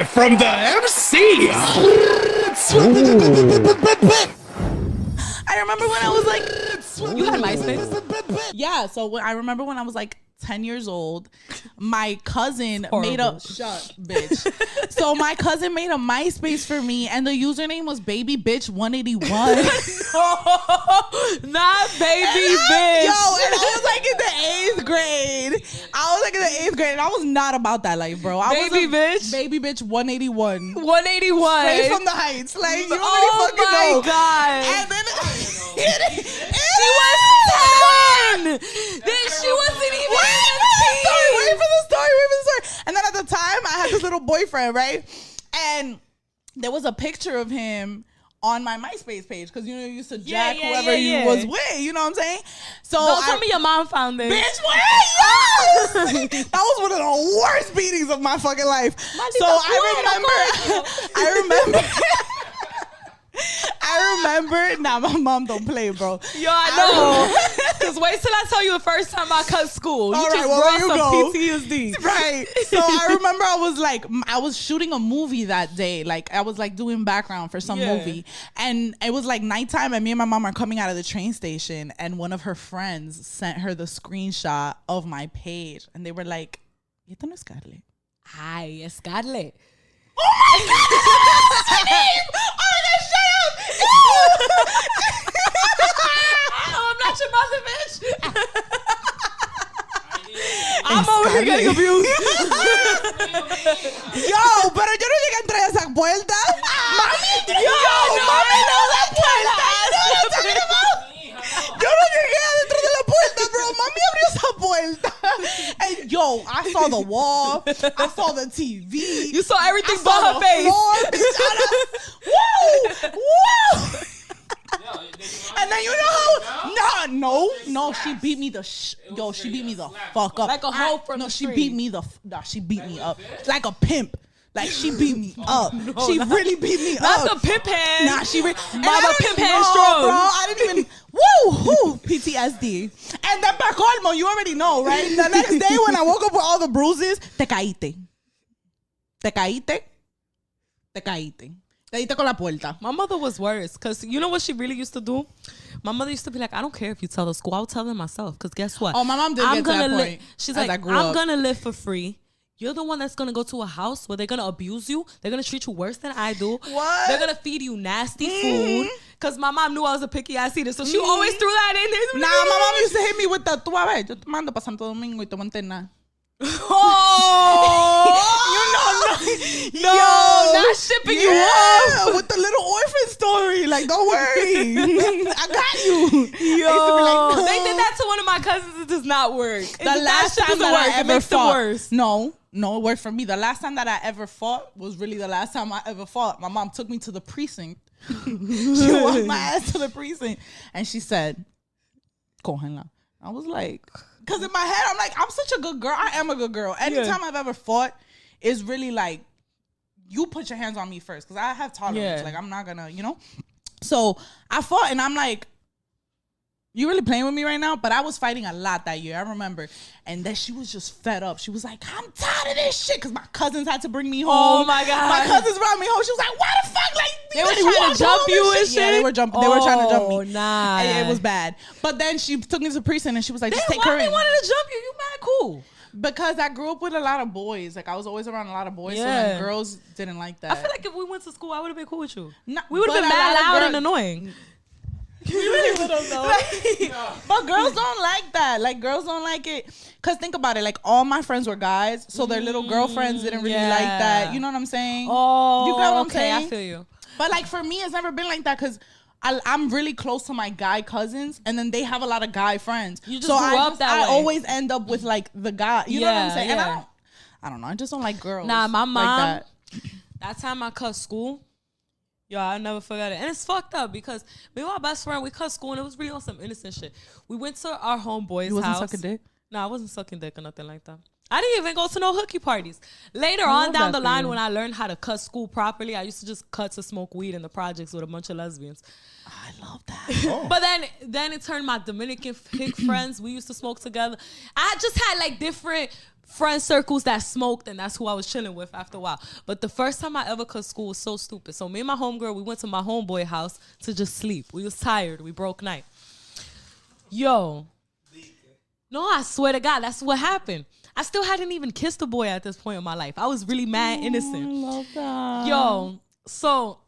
live from the MC. I remember when I was like, you had MySpace? yeah. So I remember when I was like 10 years old, my cousin made a bitch. So my cousin made a MySpace for me, and the username was baby bitch 181. Not baby bitch. Yo, and I was like in the 8th grade. And I was not about that life, bro. Baby bitch 181. 181. Straight from the heights. Like, you already oh fucking my know. God. And then she was 10. She wasn't even Wait for the story. And then at the time, I had this little boyfriend, right? And there was a picture of him on my MySpace page because you used to jack whoever you was with. You know what I'm saying? So don't tell me your mom found it. Bitch, wait! Yes! That was one of the worst beatings of my fucking life. So I remember. Nah, my mom don't play, bro. Yo, I know. Because wait till I tell you the first time I cut school. You just brought some PTSD. Right. So I remember I was shooting a movie that day. Like, I was like doing background for some movie. And it was like nighttime, and me and my mom are coming out of the train station, and one of her friends sent her the screenshot of my page. And they were like, ¿Esto no es Scarlett? Hi, it's Scarlett. Oh my God! That's her name! Oh my God, shut up! I'm not your mother, bitch. I'm over here getting abused. Yo, pero yo no llegué a entrar a esa puerta. Mami, mami, no la puerta. Yo no llegué adentro de la puerta, bro. Mami abrió esa puerta. And yo, I saw the wall. I saw the TV. You saw everything but her face. Whoa. And then you know how? No, she beat me she beat me the fuck up. Like a hoe from the she street. beat me she beat me up like a pimp. Like, she beat me up. She really beat me up. Not the pimp hand. Nah, she really. Mama pimp hand strong. Bro, I didn't even. Woo! PTSD. And then pa colmo, you already know, right? The next day when I woke up with all the bruises, te caíste. Te caíste. Te caíste. Te diste con la puerta. My mother was worse because you know what she really used to do? My mother used to be like, I don't care if you tell the school. I'll tell them myself because guess what? Oh, my mom did get to that point. She's like, I'm going to live for free. You're the one that's going to go to a house where they're going to abuse you. They're going to treat you worse than I do. What? They're going to feed you nasty food. Because my mom knew I was a picky ass eater. So she always threw that in there. Nah, my mom used to hit me with the, tú a ver, yo te mando pa Santo Domingo y te voy a internar. Oh! No, not shipping you off. With the little orphan story. Like, don't worry. I got you. Yo. They did that to one of my cousins. It does not work. The last time that I ever fought. No, it worked for me. The last time that I ever fought was really the last time I ever fought. My mom took me to the precinct. She walked my ass to the precinct. And she said, cógenla. I was like, because in my head, I'm like, I'm such a good girl. I am a good girl. Anytime I've ever fought is really like, you put your hands on me first because I have tolerance. Like, I'm not going to, So I fought and I'm like, you really playing with me right now? But I was fighting a lot that year. I remember. And then she was just fed up. She was like, I'm tired of this shit. Because my cousins had to bring me home. Oh, my God. My cousins brought me home. She was like, why the fuck? Like, they were trying to jump you and shit? Yeah, they were trying to jump me. Nah. It was bad. But then she took me to the precinct and she was like, just take why her in. they wanted to jump you? You mad cool. Because I grew up with a lot of boys. Like, I was always around a lot of boys. So then girls didn't like that. I feel like if we went to school, I would have been cool with you. No, we would have been mad loud and annoying. You really would have though. But girls don't like that. Like, girls don't like it. Because think about it. Like, all my friends were guys. So their little girlfriends didn't really like that. You know what I'm saying? Oh, you got what I'm saying? I feel you. But like, for me, it's never been like that because I'm really close to my guy cousins, and then they have a lot of guy friends. You just grew up that way. I always end up with like the guy. You know what I'm saying? And I don't know. I just don't like girls. Nah, my mom. Like that time I cut school. Yo, I'll never forget it. And it's fucked up because me and my best friend, we cut school and it was really on some innocent shit. We went to our homeboy's house. You wasn't sucking dick? No, I wasn't sucking dick or nothing like that. I didn't even go to no hookie parties. Later on down the line when I learned how to cut school properly, I used to just cut to smoke weed in the projects with a bunch of lesbians. I love that. Oh. But then it turned my Dominican hick friends. We used to smoke together. I just had like different friend circles that smoked, and that's who I was chilling with after a while. But the first time I ever cut school was so stupid. So me and my homegirl, we went to my homeboy house to just sleep. We was tired. We broke night. Yo. No, I swear to God, that's what happened. I still hadn't even kissed a boy at this point in my life. I was really mad innocent. I love that. Yo, so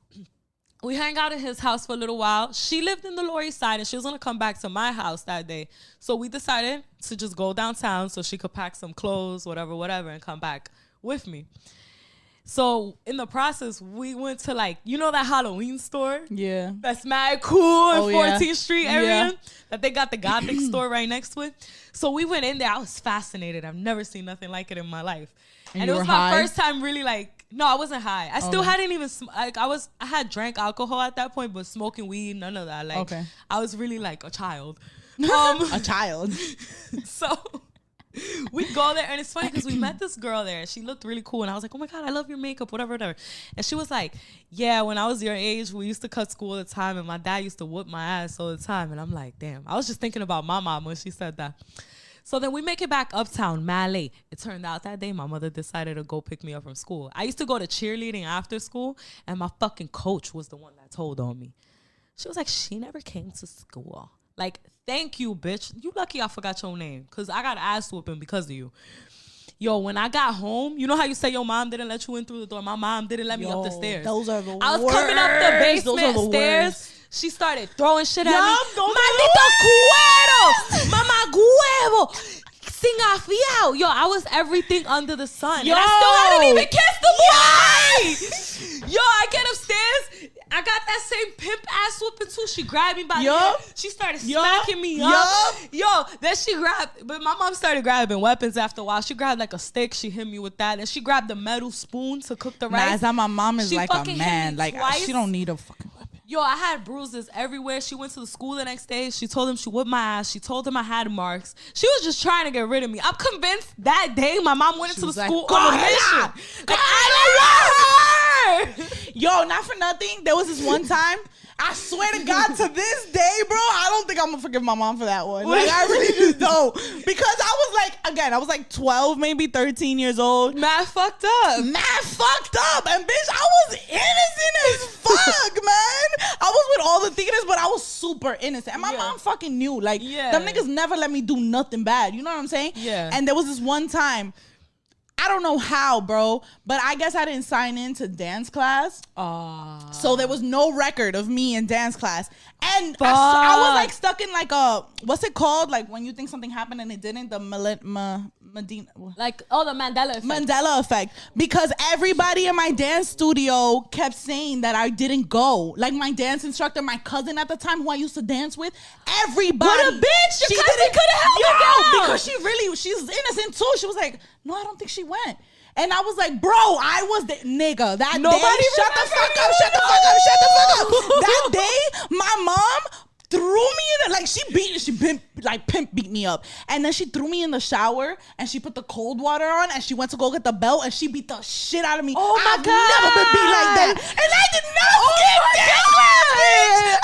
we hang out at his house for a little while. She lived in the Lower East Side, and she was going to come back to my house that day. So we decided to just go downtown so she could pack some clothes, whatever, and come back with me. So in the process, we went to like, you know that Halloween store? Yeah. That's mad cool in yeah. 14th Street area? Yeah. That they got the Gothic store right next to it. So we went in there. I was fascinated. I've never seen nothing like it in my life. And it was my first time really like, no, I wasn't high. I still hadn't even, like I had drank alcohol at that point, but smoking weed, none of that. Like, I was really like a child. A child. So we go there, and it's funny because we met this girl there. She looked really cool, and I was like, oh my God, I love your makeup, whatever. And she was like, yeah, when I was your age, we used to cut school all the time, and my dad used to whoop my ass all the time. And I'm like, damn. I was just thinking about my mom when she said that. So then we make it back uptown, mad late. It turned out that day my mother decided to go pick me up from school. I used to go to cheerleading after school, and my fucking coach was the one that told on me. She was like, she never came to school. Like, thank you, bitch. You lucky I forgot your name, because I got ass whooping because of you. Yo, when I got home, you know how you say your mom didn't let you in through the door? My mom didn't let me up the stairs. Those are the I was coming up the basement stairs. Worst. She started throwing shit at me. Maldito cuero! Mama huevo! Sin afiao. Yo, I was everything under the sun. Yo! And I still hadn't even kissed the boy! Yo, I get upstairs. I got that same pimp ass whooping too. She grabbed me by the head. She started smacking me up. Yo, then she grabbed, but my mom started grabbing weapons after a while. She grabbed like a stick. She hit me with that. And she grabbed the metal spoon to cook the rice. Nah, it's not my mom is she like a man. Like, twice. She don't need a fucking weapon. Yo, I had bruises everywhere. She went to the school the next day. She told him she whipped my ass. She told him I had marks. She was just trying to get rid of me. I'm convinced that day my mom went into the school on a mission. Like, I don't want her. Yo, not for nothing. There was this one time. I swear to God, to this day, bro, I don't think I'm gonna forgive my mom for that one. Like, I really just don't. Because I was like, again, I was like 12, maybe 13 years old. Mad fucked up. And bitch, I was innocent as fuck, man. I was with all the theaters, but I was super innocent. And my mom fucking knew. Like, them niggas never let me do nothing bad. You know what I'm saying? Yeah. And there was this one time, I don't know how, bro, but I guess I didn't sign into dance class. So there was no record of me in dance class. And I was like stuck in like a, what's it called? Like when you think something happened and it didn't, the Medina. Like, the Mandela effect. Mandela effect. Because everybody in my dance studio kept saying that I didn't go. Like my dance instructor, my cousin at the time who I used to dance with, everybody. What a bitch! Your cousin could have helped you out. Because she's innocent too. She was like, no, I don't think she went. And I was like, bro, I was the nigga. That Nobody day, shut the fuck up. That day, my mom threw me in the, like pimp beat me up. And then she threw me in the shower and she put the cold water on and she went to go get the belt and she beat the shit out of me. Oh my I've God. never been beat like that. And I did not skip that.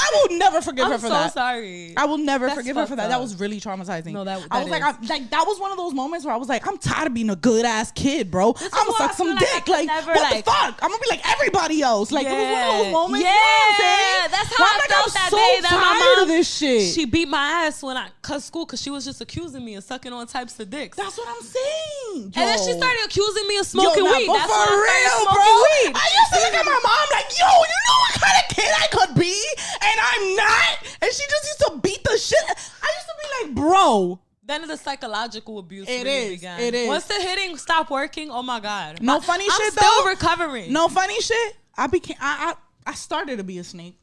I will never forgive her for that. I'm so sorry. I will never forgive her for that. That was really traumatizing. No, that I was like, that was one of those moments where I was like, I'm tired of being a good ass kid, bro. I'm gonna suck some dick. Like, what the fuck? I'm gonna be like everybody else. Like, it was one of those moments. Yeah, you know what I'm saying? That's how I felt that day that my mom of this shit. She beat my ass when I cut school because she was just accusing me of sucking all types of dicks. That's what I'm saying. And then she started accusing me of smoking weed. That's for when I real, started bro. smoking weed. I used to look at my mom like, yo, you know what kind of kid I could be? And I'm not. And she just used to beat the shit. I used to be like, bro. Then the psychological abuse began. It is. Once the hitting stopped working, oh my God. No funny shit I'm though. still recovering. No funny shit. I started to be a snake.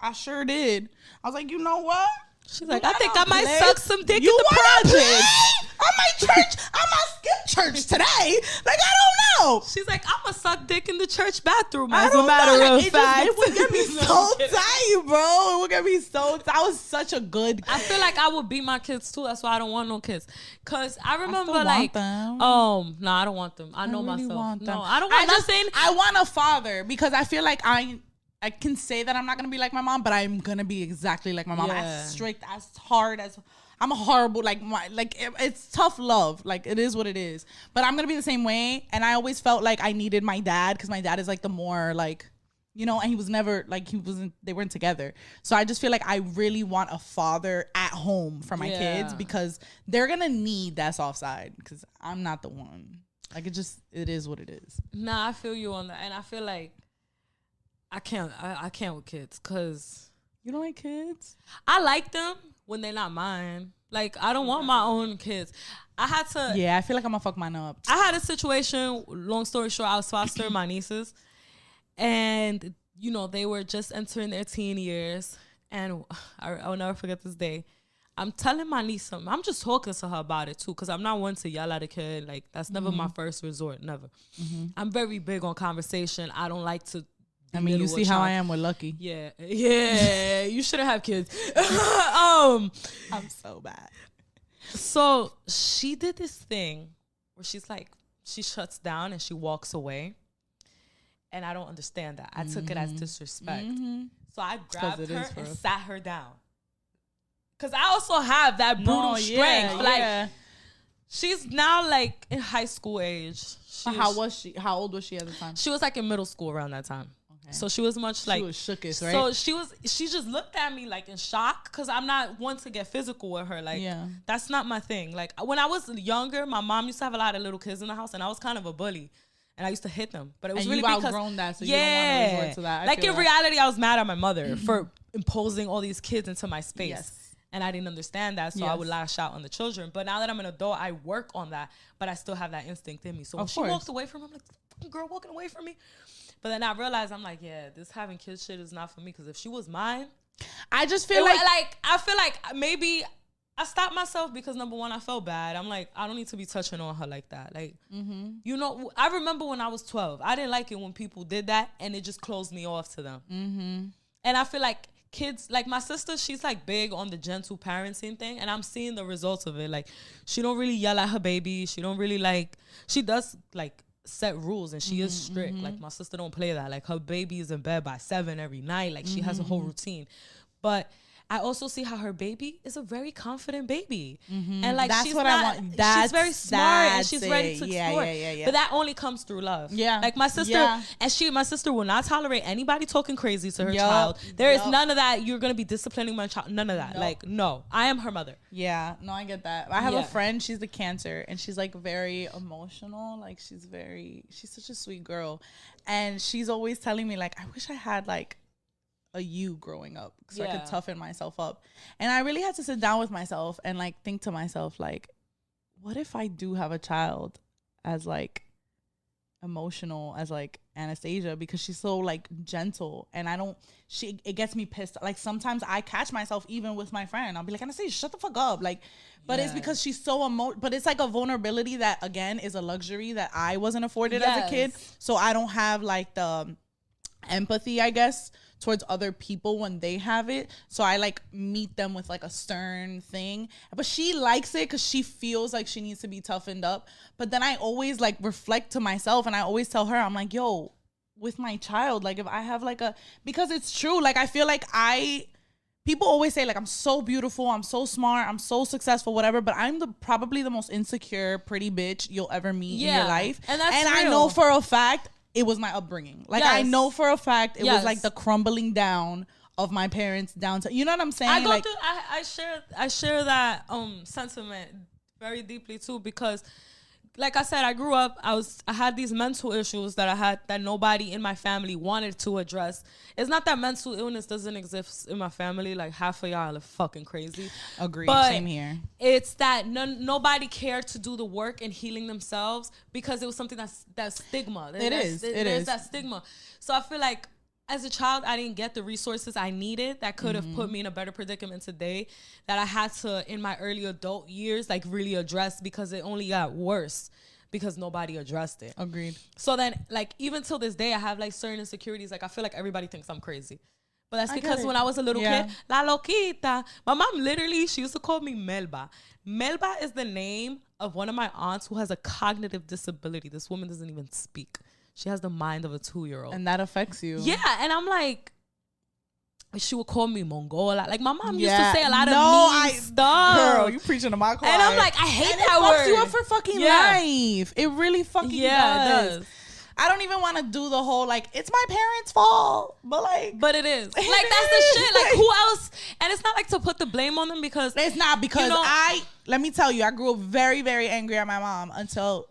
I sure did. I was like, you know what? She's like, I think I might suck some dick in You the wanna project. play? I might skip church today. Like, I don't know. She's like, I'm gonna suck dick in the church bathroom. As a matter of fact, it would get me so tight, bro. It would get me so tight. I was such a good. I feel like I would beat my kids too. That's why I don't want no kids. Cause I remember I like, them. No, I don't want them. I know really myself. want them. No, I don't want nothing. I want a father because I feel like I can say that I'm not gonna be like my mom, but I'm gonna be exactly like my mom. Yeah. As strict, as hard, as I'm a horrible, it's tough love. Like, it is what it is. But I'm going to be the same way. And I always felt like I needed my dad because my dad is like the more like, you know, and he was never like, they weren't together. So I just feel like I really want a father at home for my kids because they're going to need that soft side because I'm not the one. Like, it is what it is. Nah, I feel you on that. And I feel like I can't with kids because. You don't like kids? I like them when they're not mine. Like, I don't want my own kids. I had to. Yeah, I feel like I'm going to fuck mine up. I had a situation, long story short, I was fostering my nieces. And, you know, they were just entering their teen years. And I'll never forget this day. I'm telling my niece something. I'm just talking to her about it, too, because I'm not one to yell at a kid. Like, that's never my first resort, never. I'm very big on conversation. I don't like to. I mean, you see how I am with Lucky. Yeah. You shouldn't have kids. I'm so bad. So she did this thing where she's like, she shuts down and she walks away. And I don't understand that. I took it as disrespect. So I grabbed her and sat her down. Because I also have that brutal strength. She's now like in high school age. How was she? How old was she at the time? She was like in middle school around that time. Okay. So she was much like. She was shookest, right? So she just looked at me like in shock because I'm not one to get physical with her. Like, that's not my thing. Like, when I was younger, my mom used to have a lot of little kids in the house and I was kind of a bully. And I used to hit them. But it was and really you've because... outgrown that, so you don't want to resort to that. Like, in reality, I was mad at my mother for imposing all these kids into my space. Yes. And I didn't understand that, so I would lash out on the children. But now that I'm an adult, I work on that, but I still have that instinct in me. So when she walked away from me, I'm like, fucking girl walking away from me. But then I realized, I'm like, yeah, this having kids shit is not for me. Because if she was mine... I just feel like... I feel like maybe... I stopped myself because, number one, I felt bad. I'm like, I don't need to be touching on her like that. Like, you know, I remember when I was 12. I didn't like it when people did that, and it just closed me off to them. And I feel like kids, like my sister, she's like big on the gentle parenting thing, and I'm seeing the results of it. Like, she don't really yell at her baby. She don't really like, she does like set rules, and she is strict. Like, my sister don't play that. Like, her baby is in bed by 7 every night. Like, she has a whole routine. But I also see how her baby is a very confident baby. And like, that's she's what not, I want. That's, she's very smart and she's ready to explore. Yeah. But that only comes through love. Yeah. Like my sister, and my sister will not tolerate anybody talking crazy to her child. There is none of that. You're going to be disciplining my child. None of that. Like, no, I am her mother. Yeah. No, I get that. I have a friend, she's the Cancer, and she's like very emotional. Like, she's such a sweet girl. And she's always telling me like, I wish I had like a you growing up so I could toughen myself up. And I really had to sit down with myself and like think to myself like, what if I do have a child as like emotional as like Anastasia, because she's so like gentle, and it gets me pissed. Like, sometimes I catch myself even with my friend, I'll be like, Anastasia, shut the fuck up. Like, but it's because she's so but it's like a vulnerability that again is a luxury that I wasn't afforded as a kid, so I don't have like the empathy, I guess, towards other people when they have it. So I like meet them with like a stern thing, but she likes it because she feels like she needs to be toughened up. But then I always like reflect to myself, and I always tell her, I'm like, yo, with my child, like if I have like because it's true, like I feel like people always say like I'm so beautiful, I'm so smart, I'm so successful, whatever, but I'm probably the most insecure pretty bitch you'll ever meet in your life. And I know for a fact it was my upbringing. Like, I know for a fact it was like the crumbling down of my parents down to, you know what I'm saying? I share that sentiment very deeply too, because like I said, I grew up, I had these mental issues that nobody in my family wanted to address. It's not that mental illness doesn't exist in my family. Like, half of y'all are fucking crazy. Agreed. But same here. It's that nobody cared to do the work in healing themselves because it was something that's stigma. There's that stigma. So I feel like as a child, I didn't get the resources I needed that could have put me in a better predicament today, that I had to, in my early adult years, like really address, because it only got worse because nobody addressed it. Agreed. So then, like, even till this day, I have like certain insecurities. Like, I feel like everybody thinks I'm crazy. But that's because when I was a little kid, La Loquita, my mom literally, she used to call me Melba. Melba is the name of one of my aunts who has a cognitive disability. This woman doesn't even speak. She has the mind of a 2-year-old. And that affects you. Yeah. And I'm like, she would call me Mongola. Like my mom used to say a lot of mean stuff. Girl, you preaching to my choir. And I'm like, I hate and that it word. fucks you up for fucking life. It really fucking does. It does. I don't even want to do the whole like it's my parents' fault, but it is. Like that's the shit. Like who else? And it's not like to put the blame on them because it's not because let me tell you, I grew up very, very angry at my mom until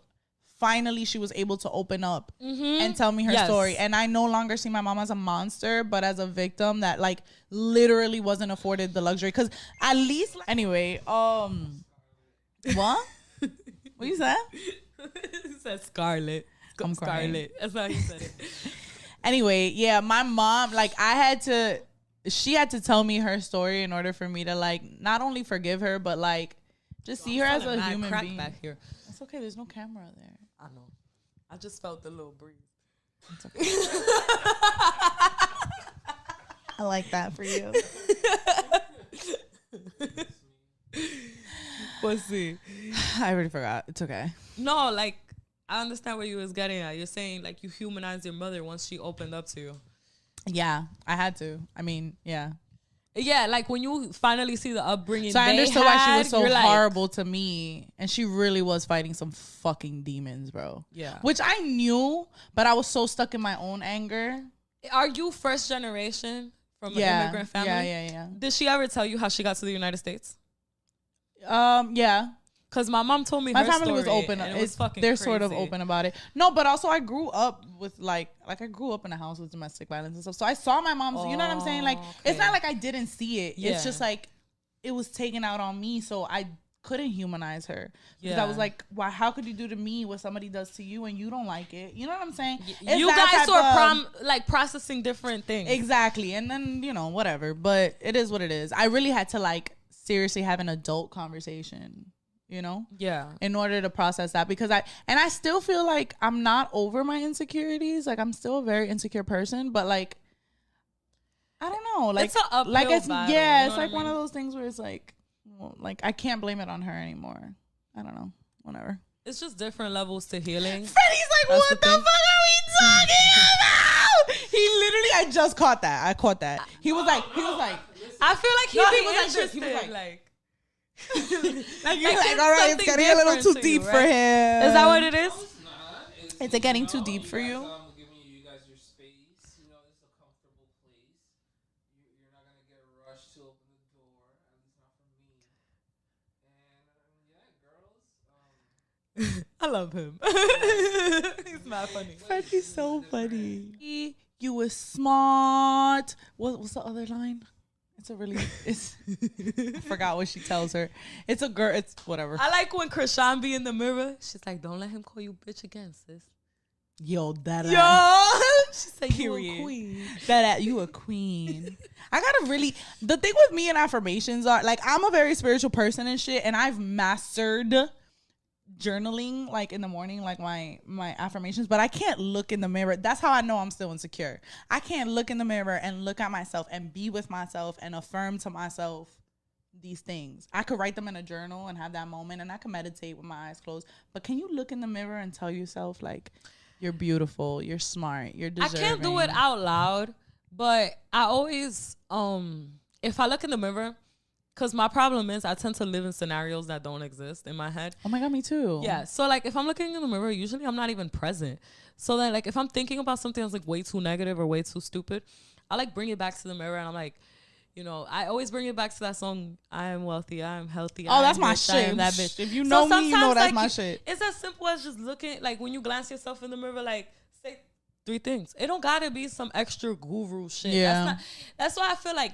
finally she was able to open up and tell me her story. And I no longer see my mom as a monster, but as a victim that like literally wasn't afforded the luxury. Cause at least anyway, what? What you said? He said Scarlet. I'm Scarlet. That's how he said it. Anyway, yeah, my mom, like she had to tell me her story in order for me to like not only forgive her, but like just see her as a human being. Back here. It's okay. There's no camera there. I know. I just felt the little breeze. It's okay. I like that for you. Let's see. I already forgot. It's okay. No, like I understand what you was getting at. You're saying like you humanized your mother once she opened up to you. Yeah, I had to. I mean, yeah. Yeah, like when you finally see the upbringing. So I understood why she was so horrible to me. And she really was fighting some fucking demons, bro. Yeah. Which I knew, but I was so stuck in my own anger. Are you first generation from an immigrant family? Yeah. Did she ever tell you how she got to the United States? Yeah. Cause my mom told me my her family story, was open. And it was fucking they're crazy. sort of open about it. No, but also I grew up with like I grew up in a house with domestic violence and stuff. So I saw my mom's. You know what I'm saying? Like it's not like I didn't see it. Yeah. It's just like it was taken out on me. So I couldn't humanize her because I was like, "Why? How could you do to me what somebody does to you and you don't like it?" You know what I'm saying? You guys are like processing different things. Exactly, and then whatever. But it is what it is. I really had to like seriously have an adult conversation. In order to process that, because I still feel like I'm not over my insecurities. Like I'm still a very insecure person, but like I don't know, like it's an uphill battle, it's like one of those things where it's like I can't blame it on her anymore. I don't know, whatever. It's just different levels to healing. Freddie's like, what the fuck are we talking about? He literally, I just caught that. I caught that. He was like, I feel like he was interested. He was like like you're like, all right, it's getting a little too deep for him. Is that what it is? Is it getting too deep for you? Giving you guys your space. It's a comfortable place. You're not gonna get rushed to open the door. At least not from me. And girls. I love him. He's mad funny. Freddie's so funny. You were smart. What's the other line? I forgot what she tells her. It's a girl. It's whatever. I like when Krishan be in the mirror. She's like, don't let him call you bitch again, sis. Yo, that she said, period. You a queen. You a queen. I gotta really, the thing with me and affirmations are like, I'm a very spiritual person and shit. And I've mastered journaling like in the morning, like my affirmations, but I can't look in the mirror. That's how I know I'm still insecure. I can't look in the mirror and look at myself and be with myself and affirm to myself these things. I could write them in a journal and have that moment, and I can meditate with my eyes closed, but can you look in the mirror and tell yourself like you're beautiful, you're smart, you're deserving? I can't do it out loud, but I always if I look in the mirror, because my problem is I tend to live in scenarios that don't exist in my head. Oh my God, me too. Yeah. So like if I'm looking in the mirror, usually I'm not even present. So then like if I'm thinking about something that's like way too negative or way too stupid, I like bring it back to the mirror and I'm like, I always bring it back to that song, I am wealthy, I am healthy. Oh, that's my shit. That bitch. If you know me, you know that's my shit. It's as simple as just looking, like when you glance yourself in the mirror, like say 3 things. It don't gotta be some extra guru shit. Yeah. That's why I feel like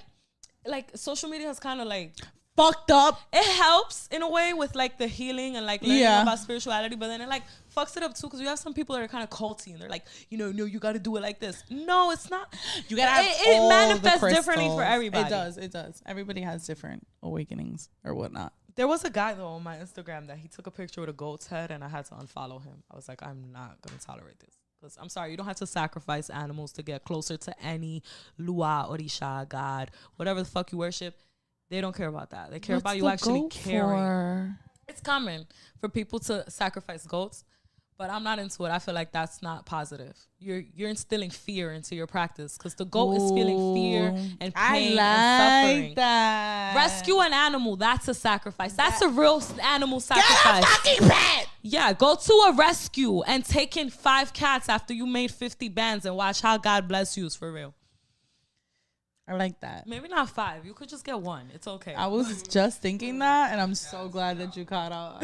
social media has kind of like fucked up. It helps in a way with like the healing and like learning about spirituality, but then it like fucks it up too because you have some people that are kind of culty and they're like, no, you got to do it like this. No, it's not. You gotta have it manifests differently for everybody. It does. Everybody has different awakenings or whatnot. There was a guy though on my Instagram that he took a picture with a goat's head and I had to unfollow him. I was like, I'm not gonna tolerate this. I'm sorry, you don't have to sacrifice animals to get closer to any Lua, Orisha, God, whatever the fuck you worship. They don't care about that. They care about you actually caring. It's common for people to sacrifice goats, But I'm not into it. I feel like that's not positive. You're instilling fear into your practice because the goat is feeling fear and pain and suffering. That. Rescue an animal. That's a sacrifice. That's a real animal sacrifice. Get a fucking pet. Yeah, go to a rescue and take in 5 cats after you made 50 bands and watch how God bless you. For real. I like that. Maybe not 5. You could just get 1. It's okay. I was just thinking that, and I'm so glad that you caught on.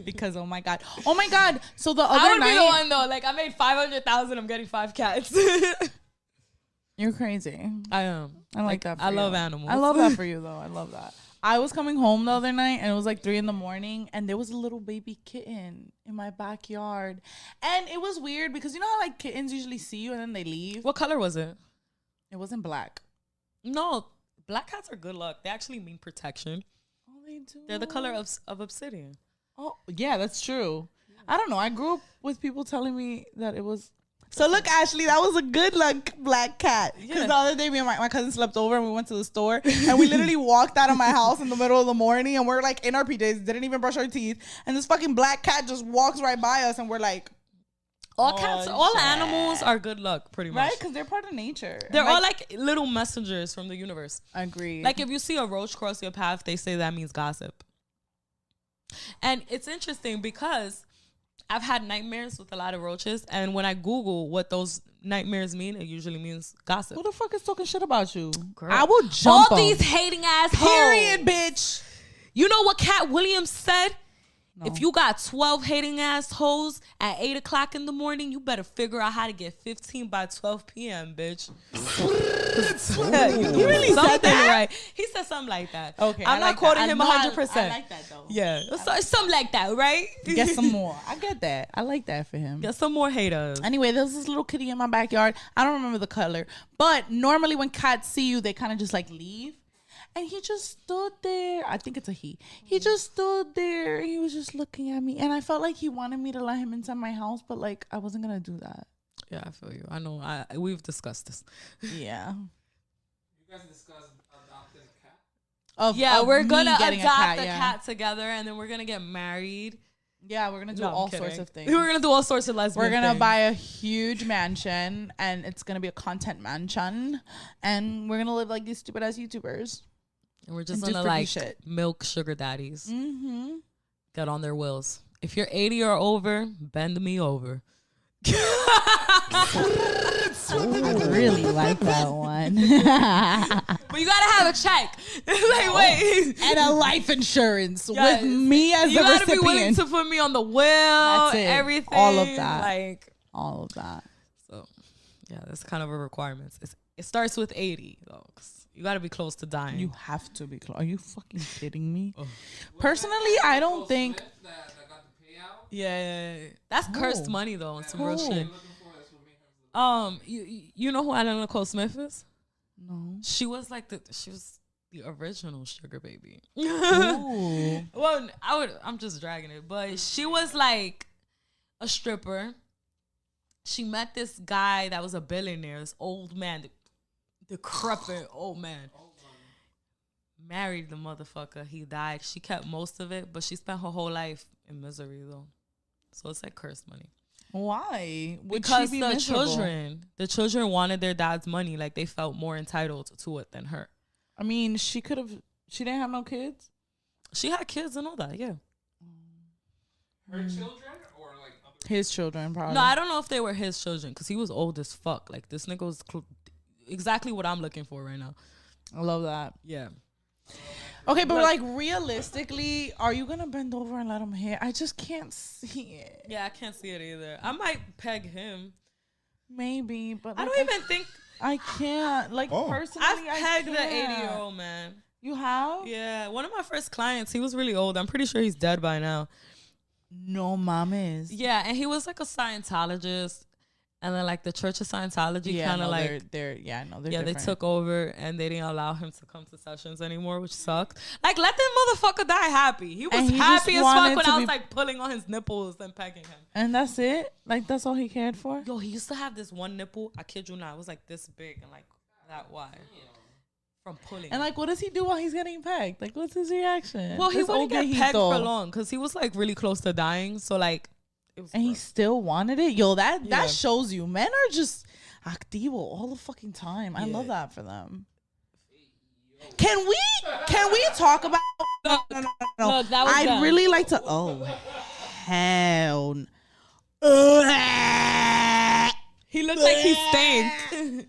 Because oh my god. So the other I would night, be the one though. Like I made 500,000. I'm getting 5 cats. you're crazy. I am. I like that. For I you. love animals. I love that for you though. I love that. I was coming home the other night, and it was like 3 a.m, and there was a little baby kitten in my backyard, and it was weird because you know how like kittens usually see you and then they leave. What color was it? It wasn't black. No, black cats are good luck. They actually mean protection. Oh, they do. They're the color of obsidian. Oh, yeah, that's true. I don't know. I grew up with people telling me that it was. So look, Ashley, that was a good luck black cat. Because the other day, me and my cousin slept over and we went to the store and we literally walked out of my house in the middle of the morning and we're like in our PJs, didn't even brush our teeth. And this fucking black cat just walks right by us and we're like, all cats, all animals are good luck, pretty much. right? Because they're part of nature. They're and all like little messengers from the universe. Agreed. Like if you see a roach cross your path, they say that means gossip. And it's interesting because I've had nightmares with a lot of roaches, and when I Google what those nightmares mean, it usually means gossip. who the fuck is talking shit about you? Girl. I will jump all 'em. these hating ass Period, hoes. bitch. You know what Cat Williams said? No. If you got 12 hating ass hoes at 8 o'clock in the morning, you better figure out how to get 15 by 12 p.m., bitch. You really said Something that? right. He said something like that. Okay, I'm I not like quoting that. him I know 100%. I like that though. Yeah. It's something like that, right? Get some more. I get that. I like that for him. Get some more haters. Anyway, there was this little kitty in my backyard. I don't remember the color, but normally when cats see you, they kind of just like leave. And he just stood there. I think it's a he. He just stood there. He was just looking at me. And I felt like he wanted me to let him inside my house, but like I wasn't going to do that. Yeah, I feel you. I know. We've discussed this. Yeah. You guys discussed adopting a cat? Yeah, we're me gonna getting adopt a the yeah. cat together, and then we're gonna get married. Yeah, we're going to do No, I'm all kidding. sorts of things. We're gonna do all sorts of lesbian We're going to things. buy a huge mansion, and it's going to be a content mansion. And we're going to live like these stupid ass YouTubers. And we're just and do gonna freaky like shit. milk sugar daddies. Mm-hmm. Get on their wheels. If you're 80 or over, bend me over. I really like that one. But you gotta have a check. Like, wait. And a life insurance Yes. with me as You the gotta be willing recipient. to put me on the will. That's it. Everything. All of that. Like, All of that. so, yeah, that's kind of a requirement. It starts with 80, though. 'Cause you gotta be close to dying. You have to be close. Are you fucking kidding me? Oh. Personally, I don't think. That got the payout. yeah. That's cursed Who? money, though. It's some real Who? shit. Looking for that's what made her You know who Anna Nicole Smith is? No. She was the original sugar baby. Ooh. Well, I'm just dragging it, but she was like a stripper. She met this guy that was a billionaire, this old man, decrepit old man. Married the motherfucker. He died. She kept most of it, but she spent her whole life in misery though. So it's like cursed money. Why? Would Because she be the miserable? children wanted their dad's money. Like they felt more entitled to it than her. I mean, she could have. She didn't have no kids. She had kids and all that, yeah. her children or like other. His children, probably. No, I don't know if they were his children because he was old as fuck. Like this nigga was exactly what I'm looking for right now. I love that. Yeah. Okay, but like realistically, are you gonna bend over and let him hit? I just can't see it. Yeah, I can't see it either. I might peg him. Maybe, but I like, don't even think I can't. Like personally, I've pegged the can't. 80-year-old man. You have? Yeah, one of my first clients, he was really old. I'm pretty sure he's dead by now. No mames. Yeah, and he was like a Scientologist. And then like the Church of Scientology kind of like they're yeah, no, they're yeah, different. they took over and they didn't allow him to come to sessions anymore, which sucked. Like, let that motherfucker die happy. He was And he happy just as fuck wanted when to I was be- like pulling on his nipples and pegging him. And that's it? Like that's all he cared for? Yo, he used to have this one nipple. I kid you not. It was like this big and like that wide from pulling. And like what does he do while he's getting pegged? Like what's his reaction? well, he This wouldn't old get pegged viejito. for long because he was like really close to dying. So like It was And he gross. still wanted it. Yo, Yeah. that shows you men are just activo all the fucking time. I love Yeah. that for them. Can we talk about? No. Look, that was I'd them. really like to. Oh, hell. He looked like he stank.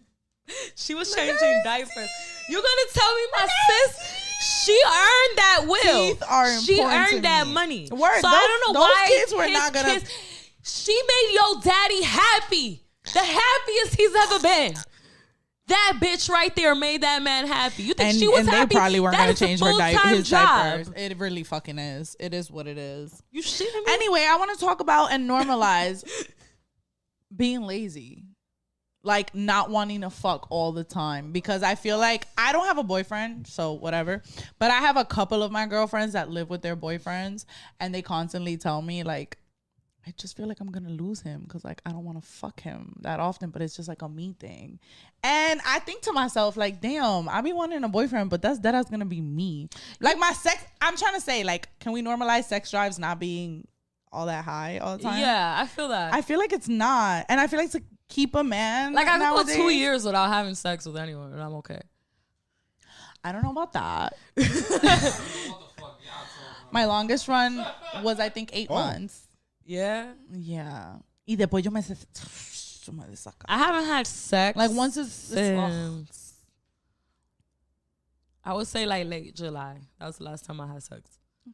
She was changing diapers. You're gonna tell me my sis? She earned that will. Teeth are She important to earned that me. money. Word, so I don't know those why kids were his not gonna- kids- She made your daddy happy. The happiest he's ever been. That bitch right there made that man happy. You think And, she was and happy? they probably weren't That gonna is a change full-time his job. diapers. It really fucking is. It is what it is. You shitting me? Anyway, I want to talk about and normalize being lazy. Like not wanting to fuck all the time, because I feel like I don't have a boyfriend, so whatever. But I have a couple of my girlfriends that live with their boyfriends, and they constantly tell me like, I just feel like I'm gonna lose him because like I don't want to fuck him that often, but it's just like a me thing. And I think to myself like, damn, I be wanting a boyfriend, but that's gonna be me. Like my sex, I'm trying to say like, can we normalize sex drives not being all that high all the time? Yeah, I feel that. I feel like it's not, and I feel like to keep a man Like I could go nowadays, 2 years without having sex with anyone, and I'm okay. I don't know about that. What the fuck y'all talking My longest run was I think 8 Oh. months. Yeah, Yeah. Y después yo me saca. I haven't had sex Like once it's ugh. since I would say like late July. That was the last time I had sex,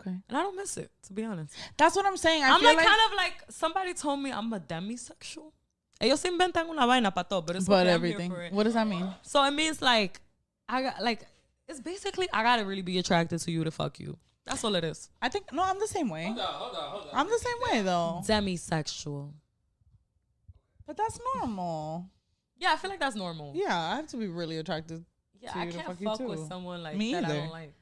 Okay. and I don't miss it, to be honest. That's what I'm saying. I'm feel like kind of like somebody told me I'm a demisexual. Ellos se inventan una vaina para todo, but it's but okay, everything. I'm here for it. What does that mean? So it means like I got like it's basically I gotta really be attracted to you to fuck you. That's all it is. I think no, I'm the same way. Hold on. I'm the same way though. Demisexual. But that's normal. Yeah, I feel like that's normal. Yeah, I have to be really attracted Yeah, to I you to can't fuck fuck you with too. someone like Me that I either. don't like.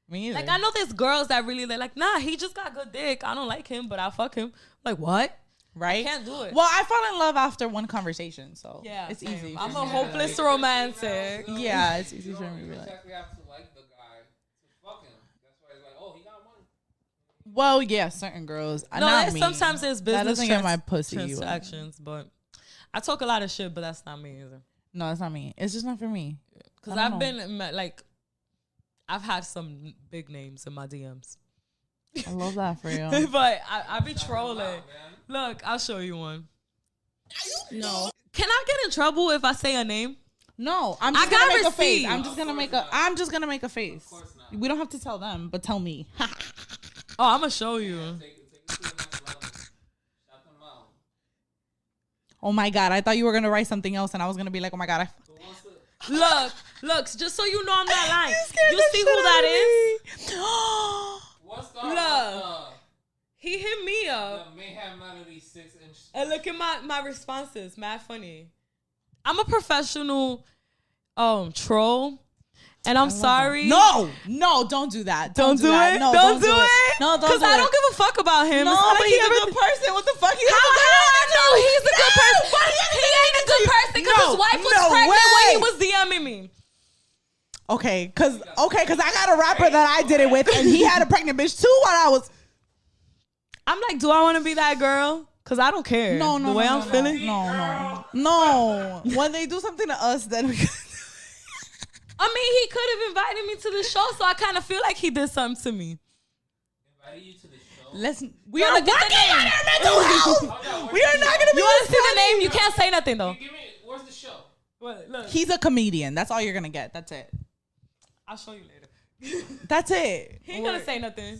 Me either. Like I know there's girls that really they're like, nah, he just got good dick. I don't like him, but I'll fuck him. Like what? right? Can't do it. Well, I fell in love after one conversation, so Yeah, it's same. easy. I'm for a me. hopeless romantic. Yeah, it's easy You for don't me to be like. exactly have to like the guy to fuck him. That's why it's like, oh, he got money. Well, yeah, certain girls. No, not there's me. sometimes there's business That doesn't get my pussy. transactions, but I talk a lot of shit, but that's not me either. No, it's not me. It's just not for me. Because I I've don't been like, I've had some big names in my DMs, I love that for you. but I be trolling. Man. Look, I'll show you one. No, can I get in trouble if I say a name? No, I'm I just gonna got make a face. receipts. I'm just gonna make a. I'm just gonna make a face. course not. We don't have to tell them, but tell me. Oh, I'm gonna show you. Take it to the next level. Shout them out. Oh my god, I thought you were gonna write something else, and I was gonna be like, oh my god, Who wants to? Look, just so you know, I'm not lying. scared You the see shit who out that of is? me. What's the He hit me up. the Mayhem Melody 6-inch? And look at my responses. Mad funny. I'm a professional troll. And I'm sorry. No, don't do that. Don't do that. No, don't do it. No, don't Because do I it. don't give a fuck about him. No, It's not but like he's he a ever- good person. What the fuck? How I know he's a good person? He ain't a good person because his wife was pregnant when he was DMing me. Okay, cause I got a rapper that I did it with, and he had a pregnant bitch too while I was. I'm like, do I want to be that girl? Because I don't care. No, The way I'm feeling. No. When they do something to us, then we. I mean, he could have invited me to the show, so I kind of feel like he did something to me. Invited you to the show. Listen, we Yo, are look at the working name. on our mental health. We are not gonna be. You want to see the funny. name? You can't say nothing, though. Give me. Where's the show? Look, He's a comedian. That's all you're gonna get. That's it. I'll show you later. That's it. He ain't gonna say nothing.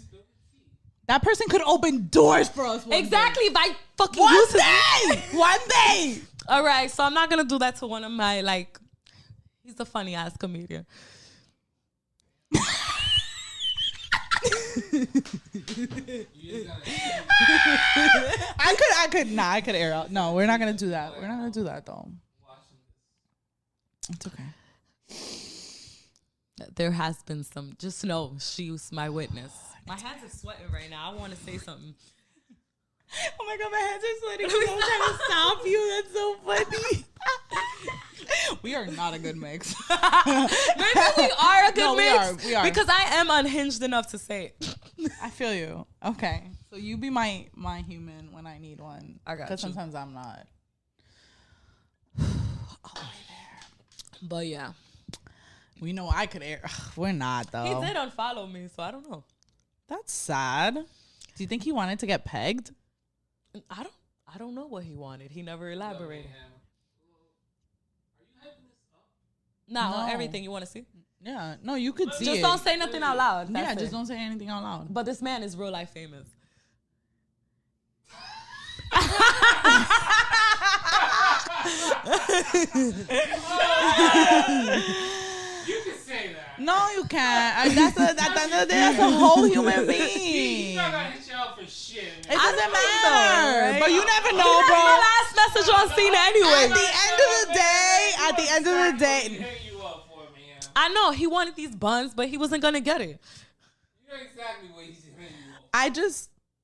That person could open doors for us. One Exactly, by fucking Day. One use his- day. One day. All right, so I'm not gonna do that to one of my like. He's a funny ass comedian. You just gotta I could. Nah, I could air out. No, we're not gonna do that. We're not gonna do that though. watching It's this. okay. There has been some. Just know she's my witness. My hands are sweating right now. I want to say something. Oh my god, my hands are sweating because I'm trying to stop you. That's so funny. We are not a good mix. Maybe we are a good No, mix. we are. Because I am unhinged enough to say it. I feel you. Okay. So you be my human when I need one. I got Because you. sometimes I'm not. But yeah. We know I could air. We're not, though. He did unfollow me, so I don't know. That's sad. Do you think he wanted to get pegged? I don't know what he wanted. He never elaborated. Are you hyping this up? No, No. everything you want to see. Yeah. No, you could see Just it. don't say nothing out loud. Yeah, That's just it. don't say anything out loud. But this man is real life famous. You can say that. No, you can't. At the end of the day, that's a whole human being. He's not gonna hit you out for shit. It doesn't think matter. so, right? But you never know, That's bro. my last message on scene anyway. At the end of the He day, hit you up for me, yeah. I know he wanted these buns, but he wasn't gonna get it. You know exactly what he's hitting you up.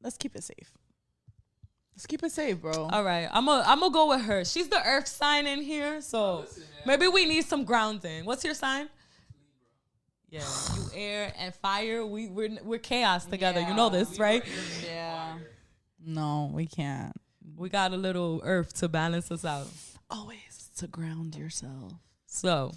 let's keep it safe. Let's keep it safe, bro. All right, I'm gonna go with her. She's the earth sign in here, so Listen, man. maybe we need some grounding. What's your sign? Yeah, you air and fire. We're chaos together. You know this, right? Yeah. No, we can't. We got a little earth to balance us out. Always to ground yourself. So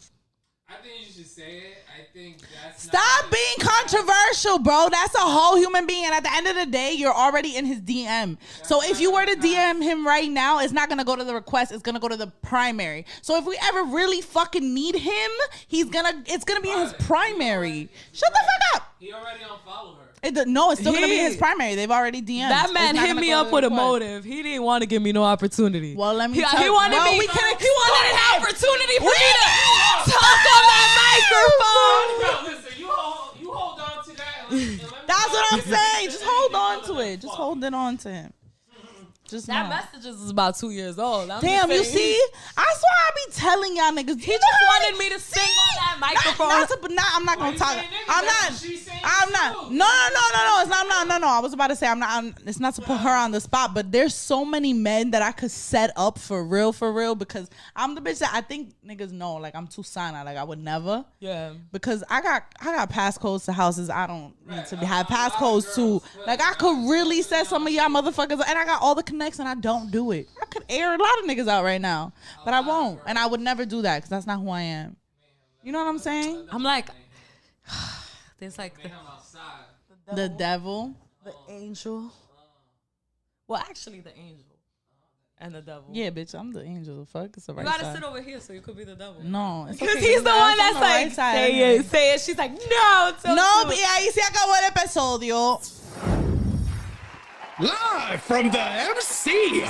I think you should say it. I think that's Stop being controversial, bro. That's a whole human being. And at the end of the day, you're already in his DM. So if you were to DM him right now, it's not going to go to the request. It's going to go to the primary. So if we ever really fucking need him, it's going to be in his primary. Shut the fuck up. He already unfollowed her. No, it's still going to be his primary. They've already DM'd. that man It's not hit gonna me go to up the with a request. motive. He didn't want to give me no opportunity. Well, let me He tell you. wanted Well, me. we can He wanted an explain. opportunity for me to talk on that microphone. Bro, listen, you hold on to that. And let me That's what I'm know. saying. Just hold on to it. Just hold it on to him. Just That know. message is about 2 years old. I'm Damn, just you saying, see? I swear I be telling y'all niggas. He just wanted me to sing on that microphone. I'm not gonna you talk. saying niggas? I'm That's not. what she's saying I'm not. too. No. It's not. No. I was about to say it's not to put her on the spot, but there's so many men that I could set up for real, because I'm the bitch that I think niggas know. Like I'm too silent. Like I would never. Yeah. Because I got passcodes to houses I don't need to have A lot of passcodes to. girls Like I could really set some of y'all motherfuckers, and I got all the connects, and I don't do it. I could air a lot of niggas out right now, but I won't, and I would never do that because that's not who I am. You know what I'm saying? I'm like, there's like Man, I'm outside. The devil. the angel. Well, actually, the angel and the devil. Yeah, bitch, I'm the angel. Fuck, it's the You right gotta side. sit over here so you could be the devil. No, it's Because okay. he's the I'm one on that's the like, right side say anyway. it, say it. She's like, no. No, y ahí se acabó el episodio. Live from the MC.